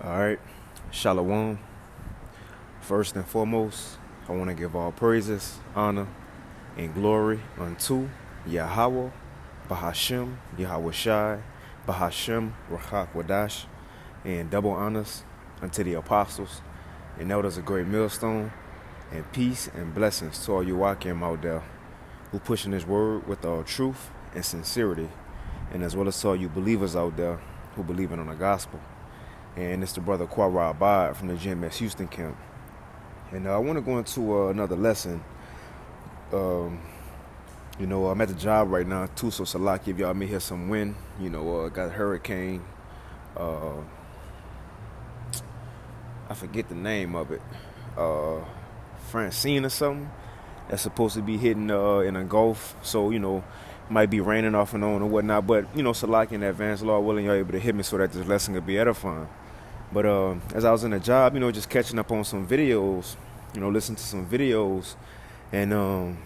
All right, Shalom. First and foremost, I want to give all praises, honor, and glory unto Yahweh, Bahashem, Yahawashi, Bahashem, Rachak Wadash, and double honors unto the apostles and elders of Great Millstone, and peace and blessings to all you Wakim out there who pushing this word with all truth and sincerity, and as well as to all you believers out there who believing on the gospel. And it's the brother Kwara Abad from the GMS Houston camp. And I want to go into another lesson. I'm at the job right now too, so Salaki, if y'all may hear some wind, got a hurricane. I forget the name of it. Francine or something. That's supposed to be hitting in a Gulf. So, might be raining off and on or whatnot. But, Salaki in advance, Lord willing, y'all able to hit me so that this lesson could be edifying. But as I was in the job, just catching up on some videos, listening to some videos, and,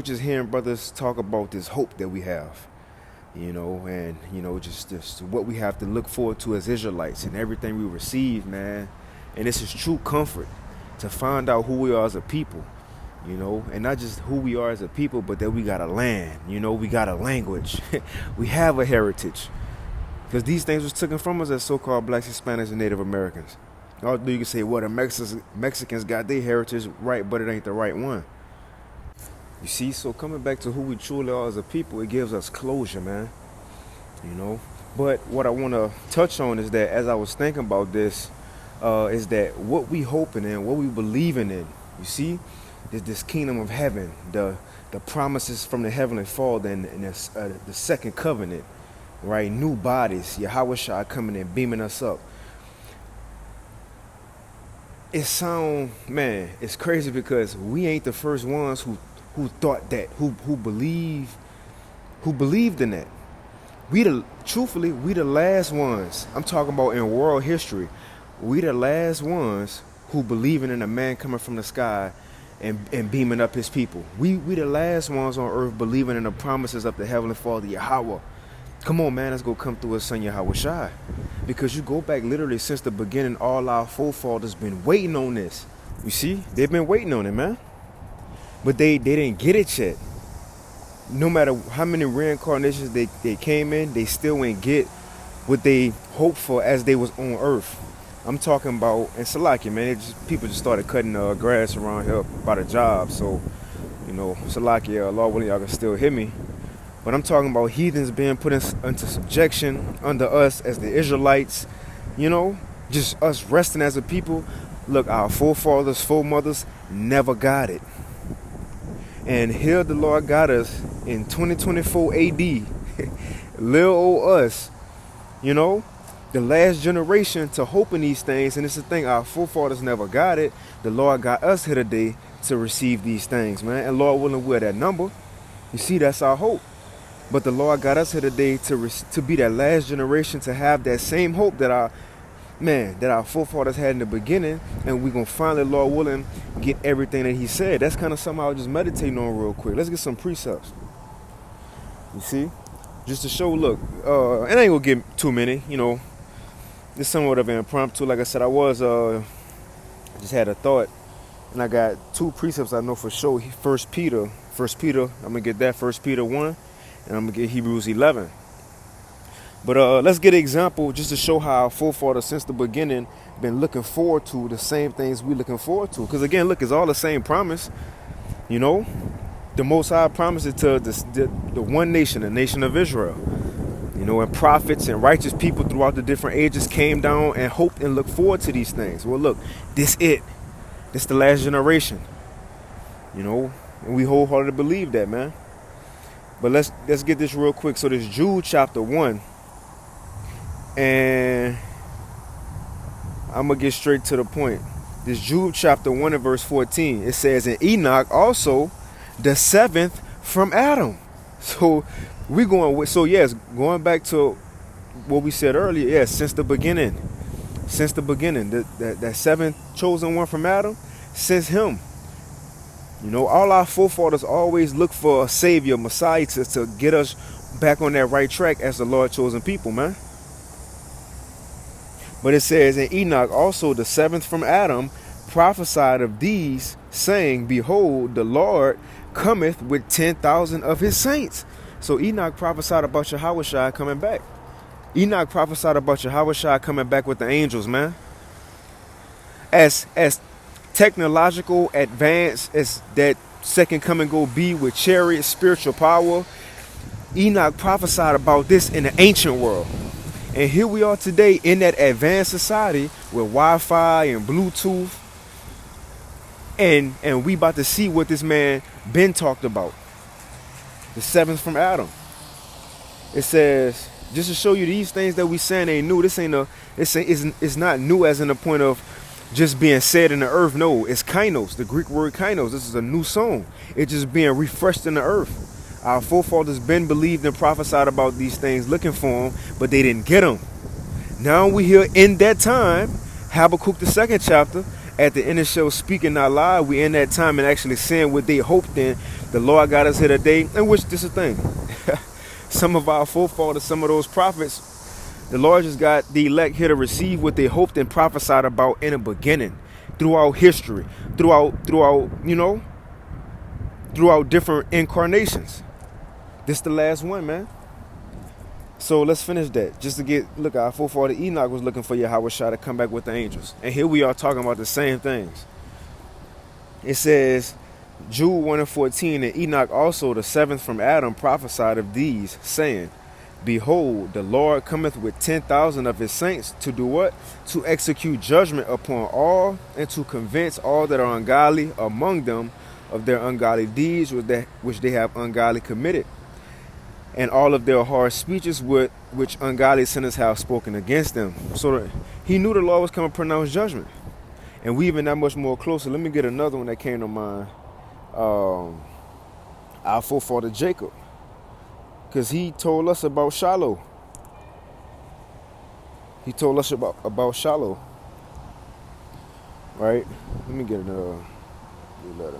just hearing brothers talk about this hope that we have, and, just what we have to look forward to as Israelites and everything we receive, man. And this is true comfort to find out who we are as a people, and not just who we are as a people, but that we got a land, we got a language, we have a heritage. Because these things was taken from us as so-called blacks, Hispanics, and Native Americans. Although you can say, well, the Mexicans got their heritage right, but it ain't the right one. You see, so coming back to who we truly are as a people, it gives us closure, man. But what I want to touch on is that as I was thinking about this, is that what we hoping in, what we believing in, you see, is this kingdom of heaven, the promises from the heavenly Father and the second covenant. Right, new bodies, Yahawashi coming and beaming us up. It's crazy because we ain't the first ones who thought that, who believed in that. We the last ones. I'm talking about in world history. We the last ones who believing in a man coming from the sky and beaming up his people. We the last ones on earth believing in the promises of the heavenly Father Yahweh. Come on, man, let's go come through his son Yahawashi. Because you go back literally since the beginning, all our forefathers been waiting on this. You see, they've been waiting on it, man. But they didn't get it yet. No matter how many reincarnations they came in, they still ain't get what they hoped for as they was on earth. I'm talking about, and Salaki, man, people just started cutting grass around here by the job. So, Salaki, Lord willing, y'all can still hear me. But I'm talking about heathens being put into subjection under us as the Israelites, just us resting as a people. Look, our forefathers, foremothers never got it. And here the Lord got us in 2024 AD, little old us, the last generation to hope in these things. And it's the thing, our forefathers never got it. The Lord got us here today to receive these things, man. And Lord willing, we're that number. You see, that's our hope. But the Lord got us here today to be that last generation, to have that same hope that our forefathers had in the beginning, and we're going to finally, Lord willing, get everything that he said. That's kind of something I was just meditating on real quick. Let's get some precepts. You see? Just to show, look, and I ain't going to get too many, It's somewhat of an impromptu. Like I said, I just had a thought, and I got two precepts I know for sure. First Peter, I'm going to get that, First Peter 1. And I'm going to get Hebrews 11. But let's get an example just to show how our forefathers since the beginning been looking forward to the same things we looking forward to. Because again, look, it's all the same promise. The Most High promised it to the one nation, the nation of Israel. And prophets and righteous people throughout the different ages came down and hoped and looked forward to these things. Well, look, this the last generation. And we wholeheartedly believe that, man. But let's get this real quick. So this Jude chapter 1. And I'm going to get straight to the point. This Jude chapter 1 and verse 14. It says, and Enoch also the seventh from Adam. So going back to what we said earlier. Yes, since the beginning. That seventh chosen one from Adam. Since him. All our forefathers always look for a savior, Messiah, to get us back on that right track as the Lord chosen people, man. But it says, and Enoch also, the seventh from Adam, prophesied of these, saying, behold, the Lord cometh with 10,000 of his saints. So Enoch prophesied about Yahawashi coming back. Enoch prophesied about Yahawashi coming back with the angels, man. As technological advance as that second coming go be with chariots, spiritual power, Enoch prophesied about this in the ancient world. And here we are today in that advanced society with Wi-Fi and Bluetooth. And we about to see what this man been talked about. The seventh from Adam. It says, just to show you these things that we saying ain't new. This ain't it's not new as in the point of just being said in the earth. No, it's kainos, the Greek word kainos. This is a new song. It's just being refreshed in the earth. Our forefathers been believed and prophesied about these things, looking for them, but they didn't get them. Now we here in that time, Habakkuk the second chapter, at the end of the show, speaking not lie, we in that time and actually saying what they hoped in. The Lord got us here today, in which this is the thing. Some of our forefathers, some of those prophets, the Lord just got the elect here to receive what they hoped and prophesied about in the beginning, throughout history, throughout different incarnations. This the last one, man. So let's finish that. Just to look, our forefather Enoch was looking for Yahawashi to come back with the angels. And here we are talking about the same things. It says, Jude 1 and 14, and Enoch also, the seventh from Adam, prophesied of these, saying, behold, the Lord cometh with 10,000 of his saints to do what? To execute judgment upon all, and to convince all that are ungodly among them of their ungodly deeds which they have ungodly committed, and all of their harsh speeches which ungodly sinners have spoken against them. So he knew the Lord was coming to pronounce judgment. And we even that much more closer. Let me get another one that came to mind. Our forefather Jacob. Because he told us about Shiloh. He told us about Shiloh. Right? Let me get another letter.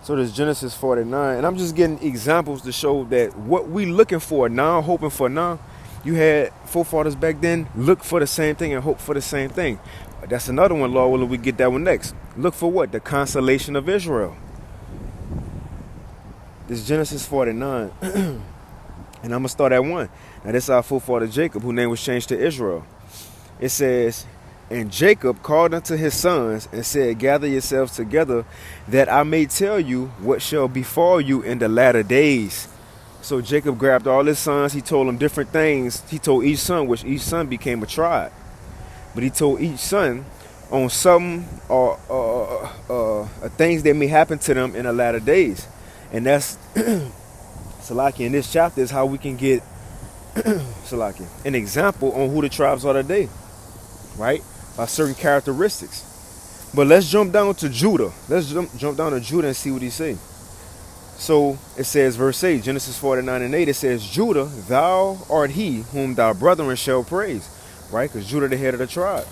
So there's Genesis 49. And I'm just getting examples to show that what we looking for now, hoping for now, you had forefathers back then look for the same thing and hope for the same thing. That's another one, Lord willing, we get that one next. Look for what? The consolation of Israel. This is Genesis 49. And I'm going to start at 1. Now this is our forefather Jacob, whose name was changed to Israel. It says, and Jacob called unto his sons and said, gather yourselves together, that I may tell you what shall befall you in the latter days. So Jacob grabbed all his sons. He told them different things. He told each son, which each son became a tribe. But he told each son on some things that may happen to them in the latter days. And that's, Salaki, in this chapter is how we can get, Salaki, an example on who the tribes are today. Right? By certain characteristics. But let's jump down to Judah. Let's jump down to Judah and see what he say. So it says, verse 8, Genesis 49 and 8, it says, Judah, thou art he whom thy brethren shall praise. Right? Because Judah the head of the tribes.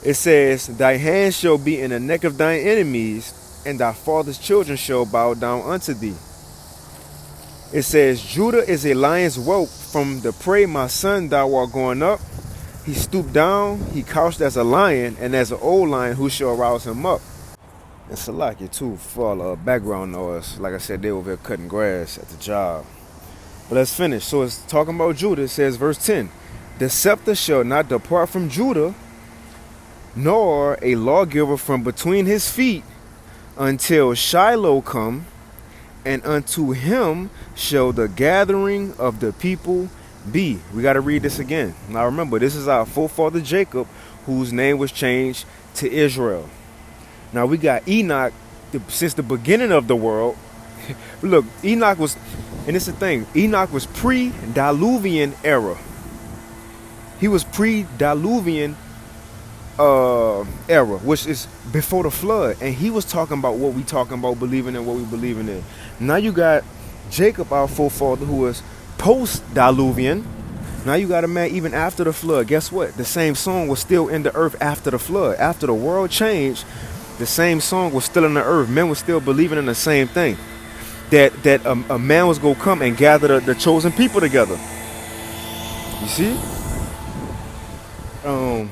It says, thy hand shall be in the neck of thine enemies, and thy father's children shall bow down unto thee. It says, Judah is a lion's whelp from the prey, my son, thou art going up. He stooped down, he couched as a lion, and as an old lion, who shall rouse him up? And Salaki, too, for background noise. Like I said, they over here cutting grass at the job. But let's finish. So it's talking about Judah. It says, verse 10, the scepter shall not depart from Judah, nor a lawgiver from between his feet, until Shiloh come, and unto him shall the gathering of the people be. We got to read this again. Now remember, this is our forefather Jacob, whose name was changed to Israel. Now we got Enoch, since the beginning of the world. Look, Enoch was, and it's the thing, Enoch was pre-Diluvian era. He was pre-Diluvian era, which is before the flood. And he was talking about what we talking about, believing in what we believing in. Now you got Jacob, our forefather, who was post-Diluvian. Now you got a man even after the flood. Guess what? The same song was still in the earth after the flood. After the world changed, the same song was still in the earth. Men were still believing in the same thing. That a man was going to come and gather the chosen people together. You see? Um,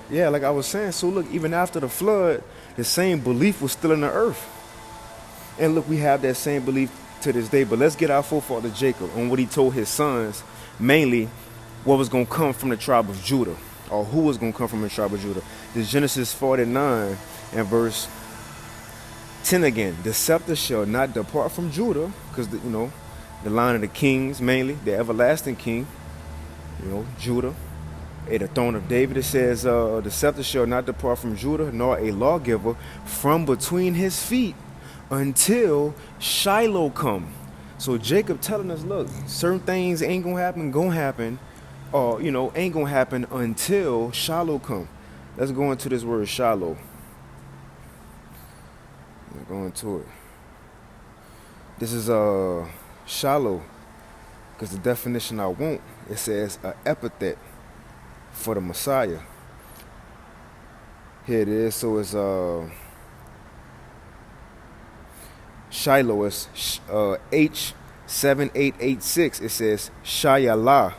yeah, like I was saying. So look, even after the flood, the same belief was still in the earth. And look, we have that same belief to this day. But let's get our forefather Jacob on what he told his sons, mainly what was going to come from the tribe of Judah, or who was going to come from the tribe of Judah. This Genesis 49 and verse 10 again. The scepter shall not depart from Judah, because, the line of the kings, mainly, the everlasting king, Judah, at the throne of David. It says, the scepter shall not depart from Judah, nor a lawgiver from between his feet until Shiloh come. So Jacob telling us, look, certain things ain't gonna happen, or ain't gonna happen until Shiloh come. Let's go into this word Shiloh. Let's go into it. This is Shiloh, because the definition I want, it says an epithet for the Messiah. Here it is. So it's Shiloh is H7886. It says Shayalah.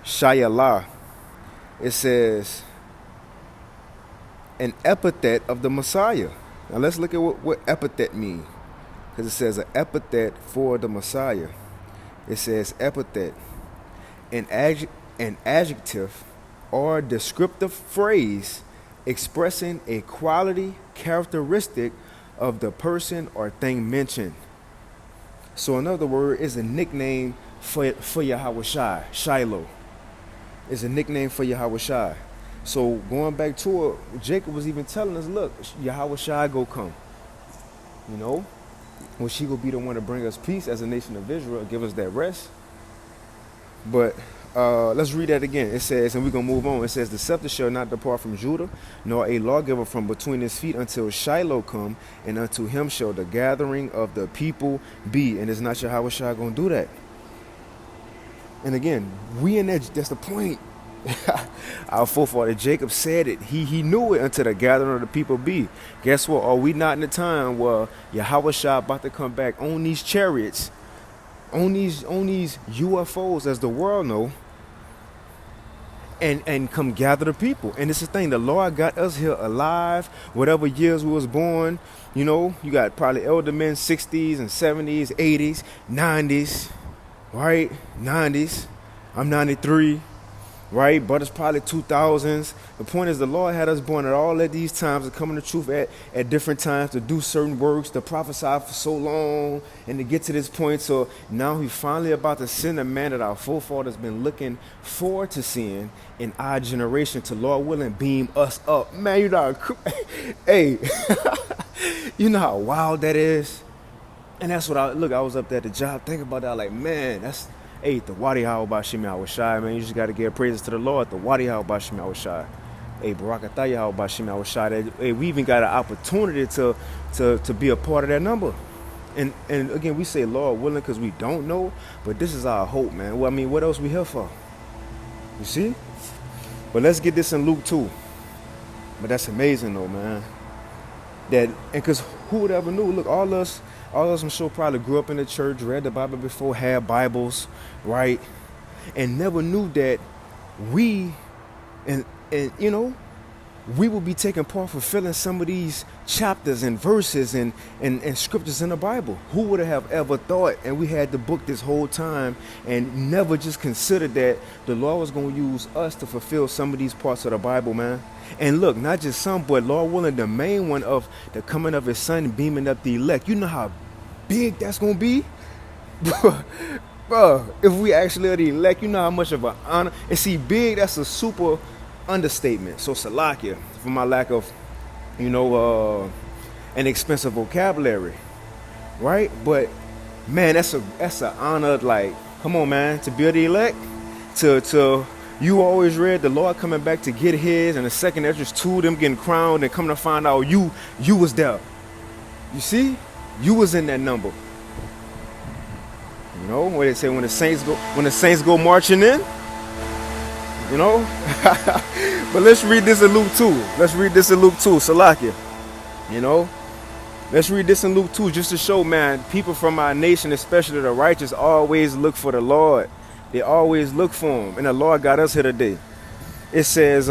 Shayalah. It says an epithet of the Messiah. Now let's look at what epithet means. Because it says an epithet for the Messiah. It says epithet, an adjective or descriptive phrase expressing a quality, characteristic of the person or thing mentioned. So in other words, it's a nickname for Yahawashi. Shiloh is a nickname for Yahawashi. So going back to it, Jacob was even telling us, look, Yahawashi go come. Well, she will be the one to bring us peace as a nation of Israel, give us that rest. But let's read that again. It says, and we're going to move on. It says, the scepter shall not depart from Judah, nor a lawgiver from between his feet until Shiloh come, and unto him shall the gathering of the people be. And it's not Yahawashi going to do that. And again, we in that's the point. Our forefather Jacob said it. He knew it until the gathering of the people be. Guess what? Are we not in the time where Yahawashi about to come back on these chariots, on these UFOs, as the world know, and come gather the people? And it's the thing, the Lord got us here alive, whatever years we was born. You got probably elder men, 60s and 70s, 80s, 90s, right? 90s. I'm 93. Right, but it's probably 2000s. The point is, the Lord had us born at all of these times to come in the truth at different times, to do certain works, to prophesy for so long, and to get to this point. So now He's finally about to send a man that our forefathers been looking forward to seeing in our generation, to, Lord willing, beam us up. Man, hey, you know how wild that is. And that's what I was up there at the job thinking about that. Like, man, that's. Hey, the Wadi Yahawashi Yahawashi, man, you just got to give praises to the Lord. The Wadi Yahawashi Yahawashi. Hey, Barakatah Yahawashi Yahawashi. Hey, we even got an opportunity to be a part of that number. And again, we say Lord willing because we don't know, but this is our hope, man. Well, I mean, what else we here for? You see? But let's get this in Luke 2. But that's amazing, though, man. And because who would ever knew? Look, all us, I'm sure, probably grew up in the church, read the Bible before, had Bibles, right? And never knew that we will be taking part fulfilling some of these chapters and verses and scriptures in the Bible. Who would have ever thought? And we had the book this whole time and never just considered that the Lord was going to use us to fulfill some of these parts of the Bible, man. And look, not just some, but Lord willing, the main one of the coming of His Son, beaming up the elect. You know how big that's going to be? Bro, if we actually are the elect, you know how much of an honor. And see, big, that's a super understatement. So Salakia, for my lack of, an expensive vocabulary, right? But man, that's an honor. Like, come on, man, to be the elect, to you always read the Lord coming back to get His, and the second Esdras 2, them getting crowned, and coming to find out you was there. You see, you was in that number. What they say, when the saints go marching in. But let's read this in Luke 2. Salakia. Let's read this in Luke 2 just to show, man, people from our nation, especially the righteous, always look for the Lord. They always look for him. And the Lord got us here today. It says,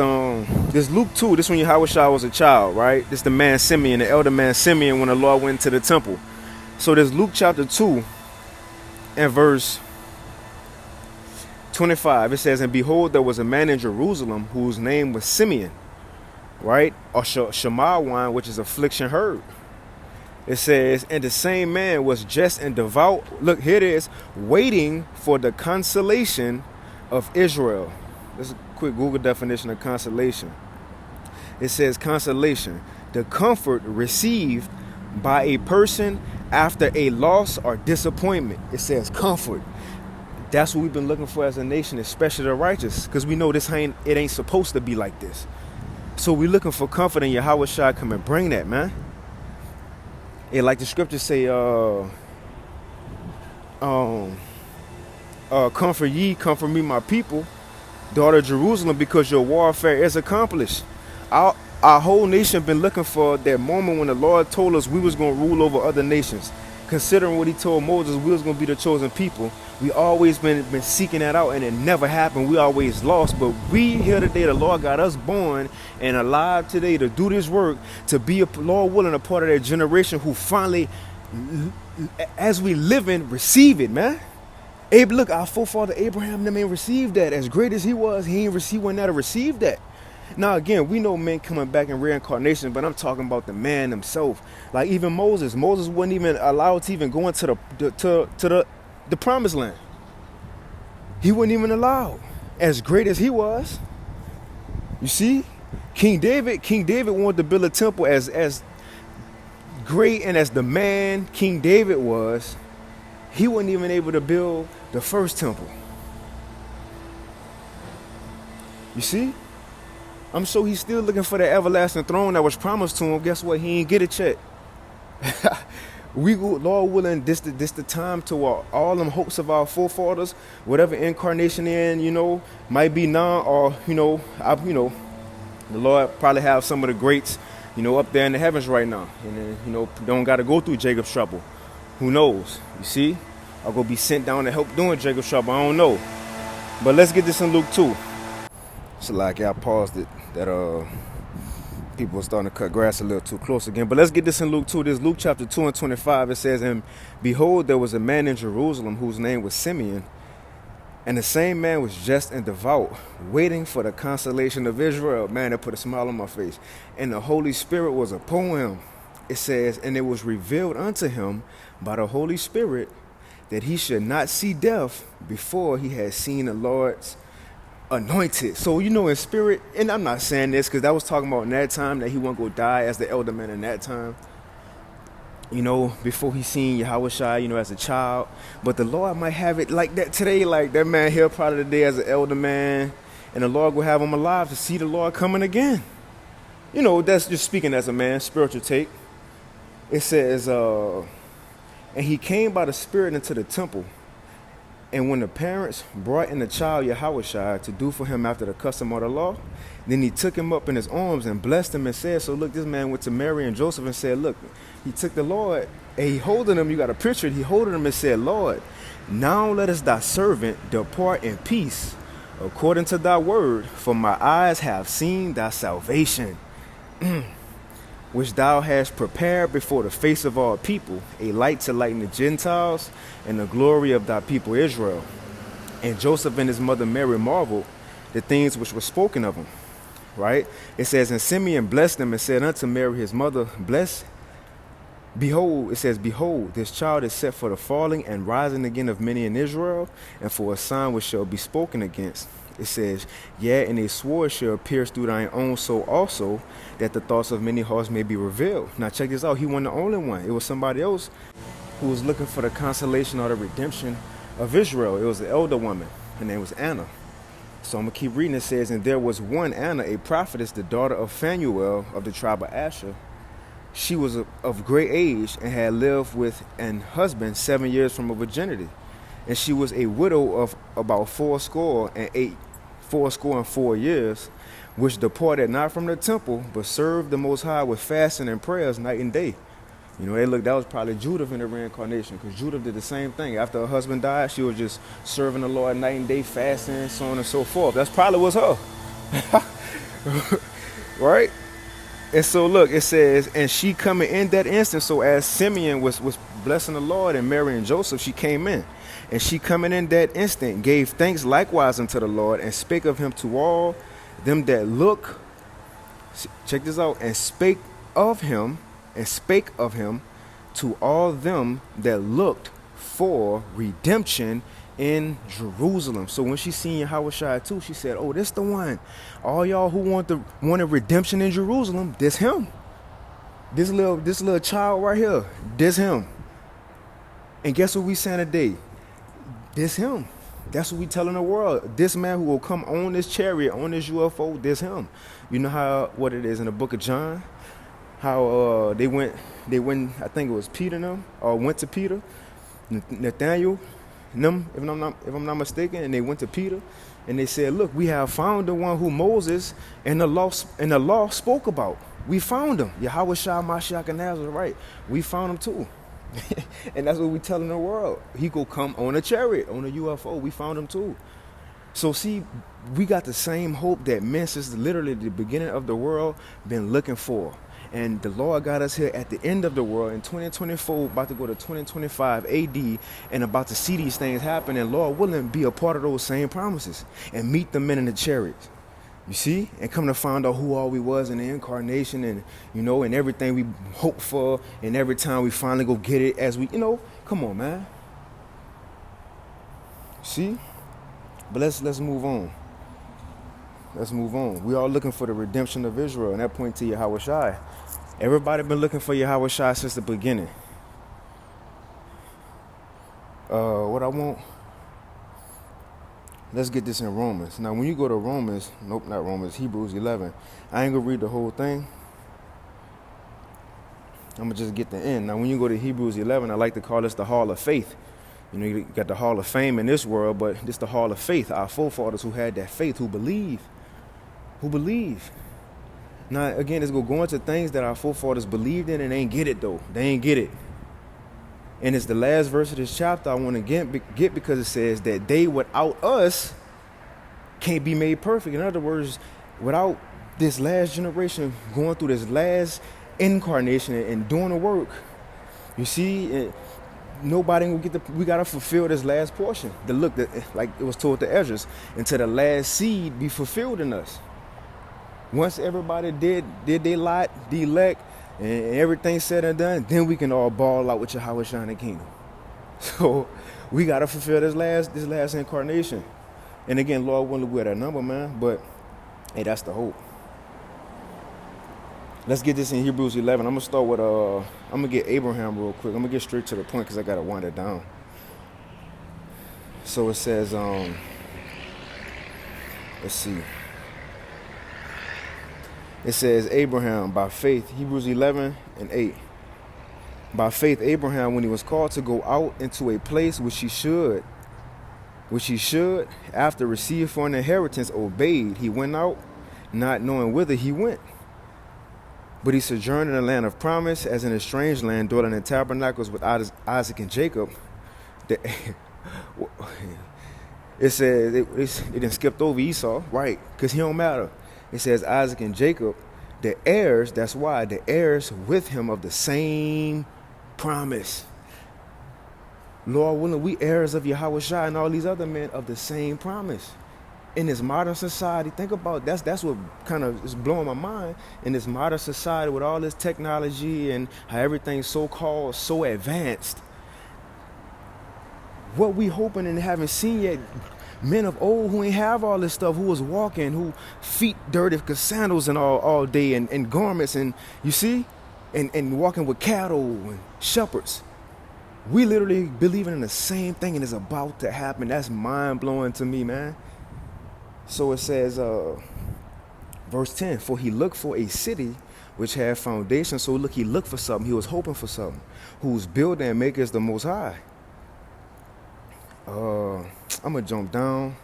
this Luke 2, this when Yahawashi was a child, right? This the man Simeon, the elder man Simeon, when the Lord went to the temple. So this Luke chapter 2 and verse 25, it says, and behold, there was a man in Jerusalem whose name was Simeon, right? Or Shemawan, which is affliction heard. It says, and the same man was just and devout. Look, here it is, waiting for the consolation of Israel. This is a quick Google definition of consolation. It says consolation, the comfort received by a person after a loss or disappointment. It says comfort. That's what we've been looking for as a nation, especially the righteous, because we know it ain't supposed to be like this. So we're looking for comfort, and Yahawashi come and bring that, man. And like the scriptures say, comfort ye, comfort me, my people, daughter of Jerusalem, because your warfare is accomplished. Our whole nation been looking for that moment when the Lord told us we was going to rule over other nations. Considering what he told Moses, we was going to be the chosen people. We always been seeking that out, and it never happened. We always lost. But we here today, the Lord got us born and alive today to do this work, to be, Lord willing, a part of that generation who finally, as we live in, receive it, man. Look, our forefather Abraham never received that. As great as he was, he wouldn't have received that. Now, again, we know men coming back in reincarnation, but I'm talking about the man himself. Like even Moses wasn't even allowed to even go into the promised land. He wasn't even allowed. As great as he was, you see, King David wanted to build a temple as great and as the man King David was. He wasn't even able to build the first temple. You see? I'm sure he's still looking for that everlasting throne that was promised to him. Guess what? He ain't get it yet. Lord willing, this the time to all them hopes of our forefathers, whatever incarnation in, might be now, or the Lord probably have some of the greats, up there in the heavens right now, and then don't got to go through Jacob's trouble. Who knows? You see, I'll go be sent down to help doing Jacob's trouble. I don't know, but let's get this in Luke 2. So like I paused it, that people are starting to cut grass a little too close again. But let's get this in Luke 2. This Luke chapter 2 and 25. It says, and behold, there was a man in Jerusalem whose name was Simeon. And the same man was just and devout, waiting for the consolation of Israel. Man, that put a smile on my face. And the Holy Spirit was upon him. It says, and it was revealed unto him by the Holy Spirit that he should not see death before he had seen the Lord's anointed. So, in spirit, and I'm not saying this because that was talking about in that time that he won't go die as the elder man in that time, before he seen Yahawashi, as a child. But the Lord might have it like that today, like that man here part of the day as an elder man, and the Lord will have him alive to see the Lord coming again. That's just speaking as a man, spiritual take. It says, and he came by the Spirit into the temple. And when the parents brought in the child Yahawashi to do for him after the custom of the law, then he took him up in his arms and blessed him and said, so look, this man went to Mary and Joseph and said, look, he took the Lord and he holding him, you got a picture, he holding him and said, Lord, now let us thy servant depart in peace according to thy word, for my eyes have seen thy salvation, which thou hast prepared before the face of all people, a light to lighten the Gentiles and the glory of thy people Israel. And Joseph and his mother Mary marveled the things which were spoken of him. Right? It says, and Simeon blessed them and said unto Mary his mother, behold, this child is set for the falling and rising again of many in Israel, and for a sign which shall be spoken against. It says, yea, and a sword shall pierce through thine own soul also, that the thoughts of many hearts may be revealed. Now check this out. He wasn't the only one. It was somebody else who was looking for the consolation or the redemption of Israel. It was the elder woman. Her name was Anna. So I'm going to keep reading. It says, and there was one Anna, a prophetess, the daughter of Phanuel of the tribe of Asher. She was of great age and had lived with an husband 7 years from her virginity. And she was a widow of about fourscore and 4 years, which departed not from the temple, but served the Most High with fasting and prayers night and day. That was probably Judith in the reincarnation, because Judith did the same thing. After her husband died, she was just serving the Lord night and day, fasting, so on and so forth. That's probably was her. Right? And so look, it says, and she coming in that instant. So as Simeon was blessing the Lord and Mary and Joseph, she came in. And she coming in that instant gave thanks likewise unto the Lord, and spake of him to all them that look. Check this out. And spake of him to all them that looked for redemption in Jerusalem. So when she seen Yahawashi too, she said, "Oh, this the one. All y'all who wanted redemption in Jerusalem, this him. This little child right here, this him." And guess what we saying today? This him. That's what we telling the world. This man who will come on this chariot, on this UFO, this him. You know what it is in the book of John? How they went, I think it was Peter and them, or went to Peter, Nathaniel, them, if I'm not mistaken, and they went to Peter, and they said, "Look, we have found the one who Moses and the law spoke about. We found him, Yahawashi Mashiach and Nazareth, right? We found him too." And that's what we telling the world. He go come on a chariot, on a UFO. We found him too. So see, we got the same hope that men since literally the beginning of the world been looking for. And the Lord got us here at the end of the world in 2024, about to go to 2025 AD, and about to see these things happen. And Lord willing, be a part of those same promises and meet the men in the chariots. You see? And come to find out who all we was in the incarnation, and, and everything we hope for, and every time we finally go get it as we, come on, man. See? But let's move on. Let's move on. We all looking for the redemption of Israel, and that point to Yahawashi. Everybody been looking for Yahawashi since the beginning. What I want, let's get this in Romans. Now, when you go to Hebrews 11. I ain't gonna read the whole thing. I'm gonna just get the end. Now, when you go to Hebrews 11, I like to call this the Hall of Faith. You got the Hall of Fame in this world, but this the Hall of Faith. Our forefathers who had that faith, who believe. Now, again, it's going to go into things that our forefathers believed in and they ain't get it, though. They ain't get it. And it's the last verse of this chapter I want to get because it says that they without us can't be made perfect. In other words, without this last generation going through this last incarnation and doing the work, you see, nobody will we got to fulfill this last portion. Like it was told to Ezra, until the last seed be fulfilled in us. Once everybody did their lot, the elect, and everything said and done, then we can all ball out with Yahawashi in the kingdom. So we gotta fulfill this last incarnation. And again, Lord willing, we're that number, man. But hey, that's the hope. Let's get this in Hebrews 11. I'm gonna start with I'm gonna get Abraham real quick. I'm gonna get straight to the point because I gotta wind it down. So it says, let's see. It says Abraham by faith, Hebrews 11:8. By faith, Abraham, when he was called to go out into a place which he should, after receive for an inheritance, obeyed. He went out, not knowing whither he went. But he sojourned in the land of promise, as in a strange land, dwelling in tabernacles with Isaac and Jacob. It says, it didn't skip over Esau, right? Because he don't matter. It says Isaac and Jacob, the heirs, that's why, the heirs with him of the same promise. Lord willing, we heirs of Yahawashi and all these other men of the same promise. In this modern society, think about that's what kind of is blowing my mind. In this modern society with all this technology and how everything's so-called so advanced, what we hoping and haven't seen yet, men of old who ain't have all this stuff, who was walking, who feet dirty because sandals and all day and garments, and you see, and walking with cattle and shepherds. We literally believing in the same thing, and it's about to happen. That's mind-blowing to me, man. So it says, verse 10, for he looked for a city which had foundation. So look, he looked for something. He was hoping for something. Whose builder and maker is the Most High. I'm going to jump down.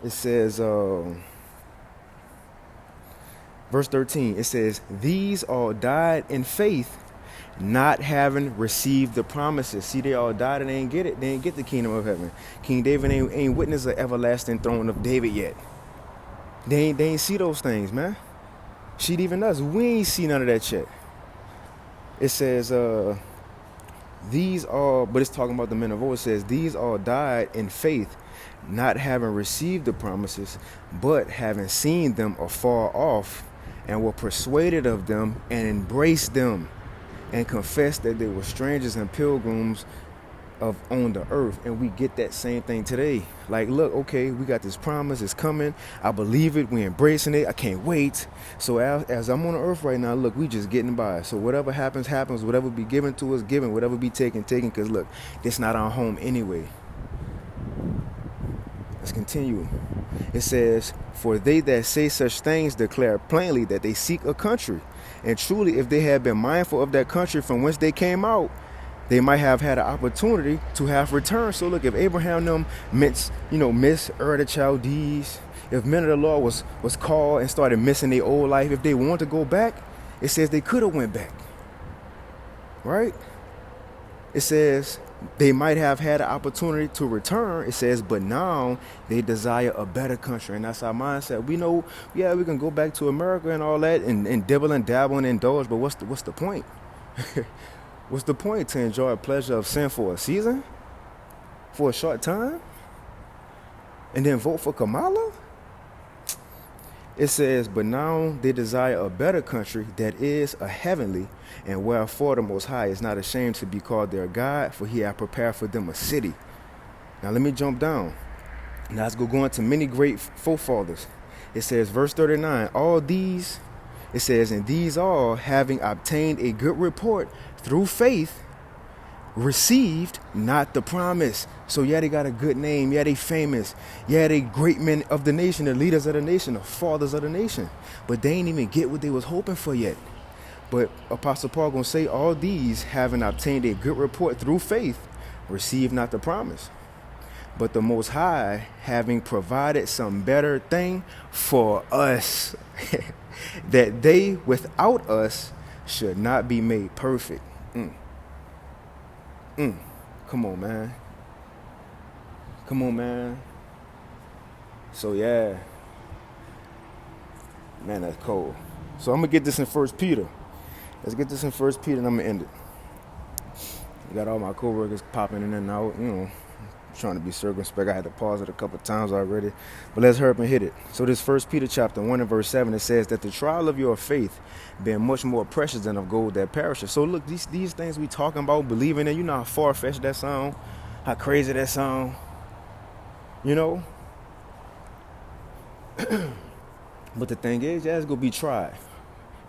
It says, Verse 13, it says, these all died in faith, not having received the promises. See, they all died and they didn't get it. They didn't get the kingdom of heaven. King David ain't witnessed the everlasting throne of David yet. They ain't see those things, man. Shit, even us, we ain't see none of that shit. It says, these all, but it's talking about the men of old. It says, these all died in faith, not having received the promises, but having seen them afar off, and were persuaded of them, and embraced them, and confessed that they were strangers and pilgrims on the earth. And we get that same thing today. Like, look, okay, we got this promise, it's coming, I believe it, we embracing it, I can't wait. So as I'm on the earth right now, look, we just getting by. So whatever happens, whatever be given to us, given, whatever be taken, because look, this not our home anyway. Let's continue. It says, for they that say such things declare plainly that they seek a country. And truly, if they had been mindful of that country from whence they came out, they might have had an opportunity to have returned. So look, if Abraham them missed Ur the Chaldees, if men of the law was called and started missing their old life, if they want to go back, it says they could have went back. Right? It says they might have had an opportunity to return. It says, but now they desire a better country. And that's our mindset. We know, yeah, we can go back to America and all that and dibble and dabble and indulge, but what's the point? What's the point? To enjoy a pleasure of sin for a season? For a short time? And then vote for Kamala? It says, but now they desire a better country that is a heavenly, and wherefore the Most High is not ashamed to be called their God, for he hath prepared for them a city. Now let me jump down. Now let's go into many great forefathers. It says, verse 39, all these, it says, and these all, having obtained a good report through faith, received not the promise. So yeah, they got a good name. Yeah, they famous. Yeah, they great men of the nation, the leaders of the nation, the fathers of the nation. But they ain't even get what they was hoping for yet. But Apostle Paul gonna say, all these, having obtained a good report through faith, received not the promise. But the Most High, having provided some better thing for us, that they without us should not be made perfect. Come on, man. Come on, man. So yeah, man, that's cold. So I'm gonna get this in 1 Peter. Let's get this in 1 Peter and I'm gonna end it. I got all my coworkers popping in and out, trying to be circumspect. I had to pause it a couple of times already, but let's hurry up and hit it. So this 1 Peter chapter 1 and verse 7, it says that the trial of your faith being much more precious than of gold that perishes. So look, these things we talking about, believing in, you know how far-fetched that sound, how crazy that sound, But the thing is, yeah, it's gonna be tried,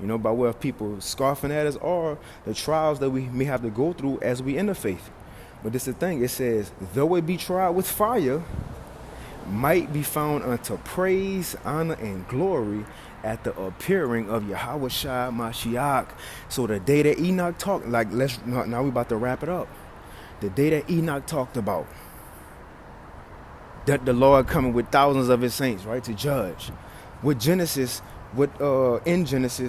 by way of people scoffing at us, or the trials that we may have to go through as we enter faith. But this is the thing, it says, though it be tried with fire, might be found unto praise, honor, and glory at the appearing of Yahawashi Mashiach. So the day that Enoch talked, now we about to wrap it up. The day that Enoch talked about, that the Lord coming with thousands of his saints, right, to judge. In Genesis,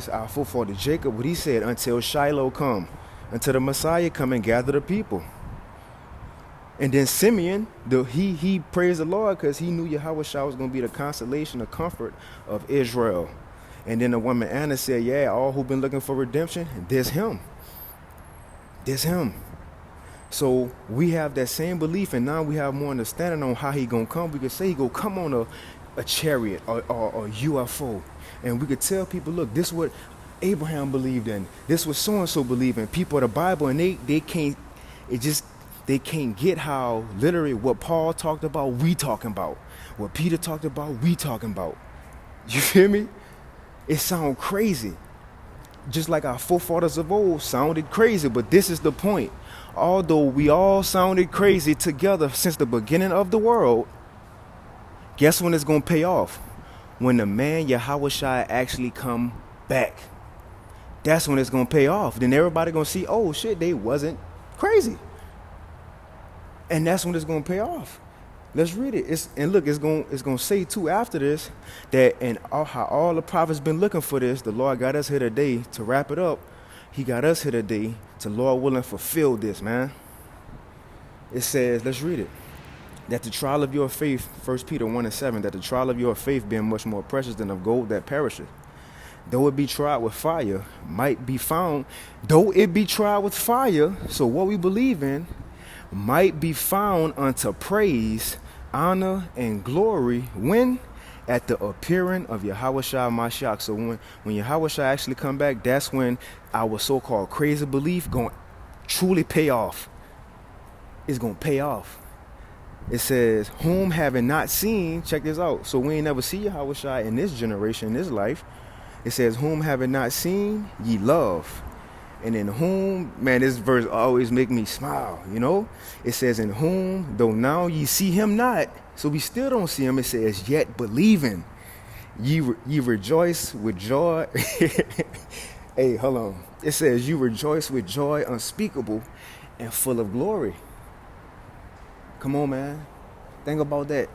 our forefather Jacob, what he said, until Shiloh come, until the Messiah come and gather the people. And then Simeon, he praised the Lord because he knew Yahawashi was going to be the consolation, the comfort of Israel. And then the woman Anna said, yeah, all who've been looking for redemption, there's him. There's him. So we have that same belief, and now we have more understanding on how he going to come. We could say he going to come on a chariot or a UFO. And we could tell people, look, this is what Abraham believed in. This is what so-and-so believed in. People of the Bible, and they can't get how literally what Paul talked about, we talking about. What Peter talked about, we talking about. You feel me? It sounds crazy. Just like our forefathers of old sounded crazy, but this is the point. Although we all sounded crazy together since the beginning of the world, guess when it's going to pay off? When the man Yahawashi actually come back. That's when it's going to pay off. Then everybody going to see, oh shit, they wasn't crazy. And that's when it's going to pay off. Let's read it. It's gonna say too after this that and how all the prophets been looking for this. The Lord got us here today to wrap it up. He got us here today to, Lord willing, fulfill this, man. It says, let's read it. That the trial of your faith, 1 Peter 1:7, that the trial of your faith being much more precious than of gold that perisheth, though it be tried with fire, might be found, though it be tried with fire, so what we believe in, might be found unto praise, honor, and glory when at the appearing of Yahawashi Mashiach. So when Yahawashi actually come back, that's when our so-called crazy belief going to truly pay off. It's going to pay off. It says, whom having not seen, check this out. So we ain't never see Yahawashi in this generation, in this life. It says, whom having not seen, ye love. And in whom, man, this verse always make me smile, you know? It says, in whom, though now ye see him not, so we still don't see him, it says, yet believing, ye rejoice with joy. Hey, hold on. It says, you rejoice with joy unspeakable and full of glory. Come on, man. Think about that.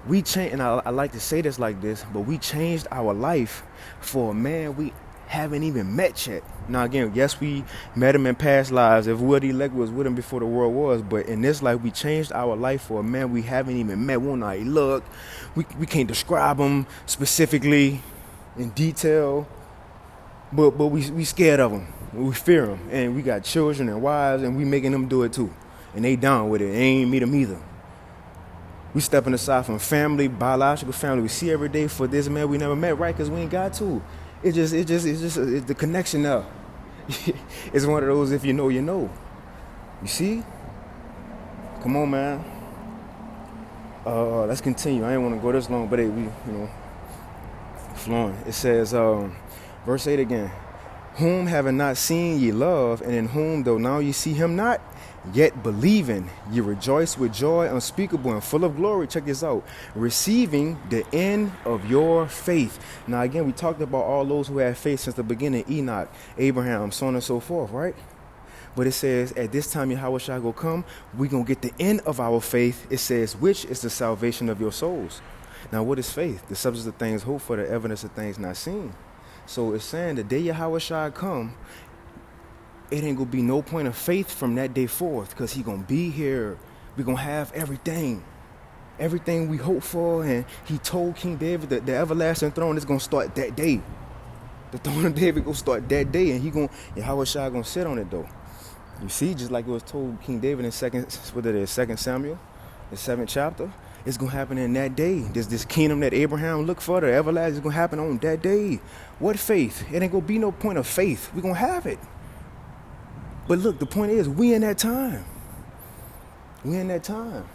We changed, and I like to say this like this, but we changed our life for a man we haven't even met yet. Now, again, yes, we met him in past lives. If we're the elect, was with him before the world was. But in this life, we changed our life for a man we haven't even met. We don't know how he look. We can't describe him specifically in detail. But we scared of him. We fear him. And we got children and wives, and we making them do it too. And they down with it. They ain't meet them either. We stepping aside from family, biological family we see every day for this man we never met, right? Because we ain't got to. It's the connection now. It's one of those, if you know, you know. You see? Come on, man. Let's continue. I ain't want to go this long, but we, flowing. It says, verse 8 again. Whom having not seen ye love, and in whom though now ye see him not, yet believing, ye rejoice with joy unspeakable and full of glory. Check this out. Receiving the end of your faith. Now, again, we talked about all those who had faith since the beginning. Enoch, Abraham, so on and so forth, right? But it says, at this time Yahawashi will come, we're going to get the end of our faith. It says, which is the salvation of your souls. Now, what is faith? The substance of things hoped for, the evidence of things not seen. So it's saying the day Yahawashi come, it ain't gonna be no point of faith from that day forth, because he gonna be here. We gonna have everything we hope for. And he told King David that the everlasting throne is gonna start that day. The throne of David gonna start that day, and Yahawashi gonna sit on it though. You see, just like it was told King David in 2 Samuel, the 7th chapter. It's gonna happen in that day. This kingdom that Abraham looked for, the everlasting, is gonna happen on that day. What faith? It ain't gonna be no point of faith. We gonna have it. But look, the point is, we in that time. We in that time.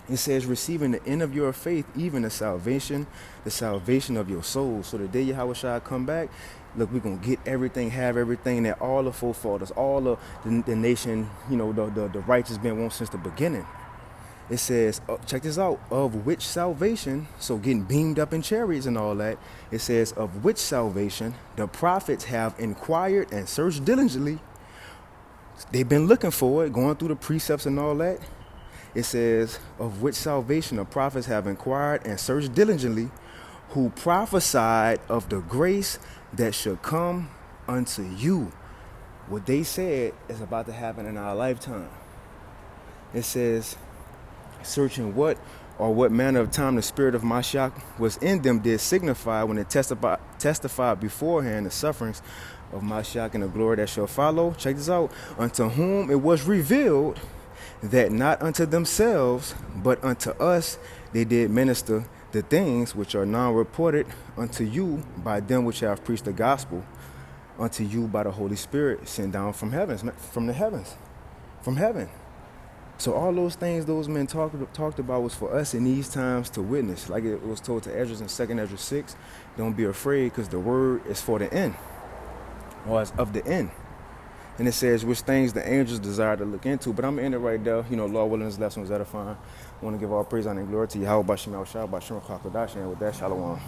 It says, receiving the end of your faith, even the salvation of your soul. So the day Yahawashi come back, look, we're going to get everything, have everything that all the forefathers, all of the nation, the righteous been want since the beginning. It says, check this out, of which salvation, so getting beamed up in chariots and all that, it says, of which salvation the prophets have inquired and searched diligently. They've been looking for it, going through the precepts and all that. It says, of which salvation the prophets have inquired and searched diligently, who prophesied of the grace that should come unto you. What they said is about to happen in our lifetime. It says, searching what manner of time the spirit of Mashiach was in them did signify when it testified beforehand the sufferings of Mashiach and the glory that shall follow. Check this out. Unto whom it was revealed that not unto themselves, but unto us they did minister the things which are now reported unto you by them which have preached the gospel unto you by the Holy Spirit sent down from heaven. So all those things those men talked about was for us in these times to witness. Like it was told to Ezra in 2 Ezra 6, don't be afraid, because the word is for the end, or is of the end. And it says which things the angels desire to look into. But I'm going to end it right there. Lord willing, this lesson was edifying. I want to give all praise, honor, and glory to Yahawashi, and with that, shalom.